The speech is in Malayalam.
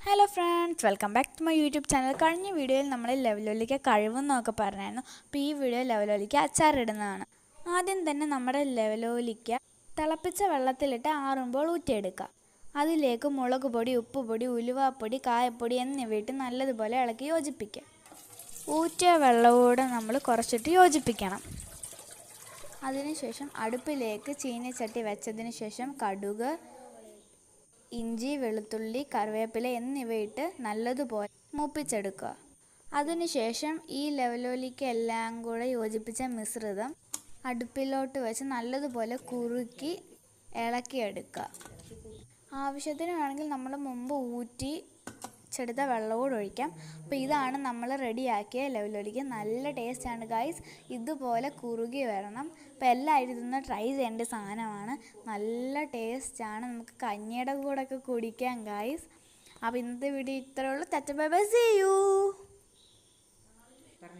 Hello friends, welcome back to my YouTube channel. കഴിഞ്ഞ വീഡിയോയിൽ നമ്മൾ ലെവലോലിക്ക കഴിവെന്നൊക്കെ പറഞ്ഞായിരുന്നു. അപ്പോൾ ഈ വീഡിയോ ലെവലോലിക്ക അച്ചാറിടുന്നതാണ്. ആദ്യം തന്നെ നമ്മുടെ ലെവലോലിക്ക തിളപ്പിച്ച വെള്ളത്തിലിട്ട് ആറുമ്പോൾ ഊറ്റിയെടുക്കുക. അതിലേക്ക് മുളക് പൊടി, ഉപ്പുപൊടി, ഉലുവാപ്പൊടി, കായപ്പൊടി എന്നിവയിട്ട് നല്ലതുപോലെ ഇളക്കി യോജിപ്പിക്കുക. ഊറ്റിയ വെള്ളത്തോടെ നമ്മൾ കുറച്ചിട്ട് യോജിപ്പിക്കണം. അതിനുശേഷം അടുപ്പിലേക്ക് ചീനിച്ചട്ടി വെച്ചതിന് ശേഷം കടുക്, ഇഞ്ചി, വെളുത്തുള്ളി, കറിവേപ്പില എന്നിവയിട്ട് നല്ലതുപോലെ മൂപ്പിച്ചെടുക്കുക. അതിനുശേഷം ഈ ലെവലോലിക്ക എല്ലാം കൂടെ യോജിപ്പിച്ച മിശ്രിതം അടുപ്പിലോട്ട് വെച്ച് നല്ലതുപോലെ കുറുക്കി ഇളക്കിയെടുക്കുക. ആവശ്യത്തിന് വേണമെങ്കിൽ നമ്മൾ മുമ്പ് ഊറ്റിച്ചെടുത്ത വെള്ളം കൂടെ ഒഴിക്കാം. അപ്പോൾ ഇതാണ് നമ്മൾ റെഡിയാക്കിയ ലെവലോലിക്ക. നല്ല ടേസ്റ്റാണ് ഗൈസ്. ഇതുപോലെ കുറുകി വരണം. അപ്പോൾ എല്ലാവരും ഇതൊന്ന് ട്രൈ ചെയ്യേണ്ട സാധനമാണ്. നല്ല ടേസ്റ്റാണ്. നമുക്ക് കഞ്ഞിയുടെ കൂടെയൊക്കെ കുടിക്കാം ഗൈസ്. അപ്പോൾ ഇന്നത്തെ വീഡിയോ ഇത്രയേ ഉള്ളൂ. Bye bye, see U.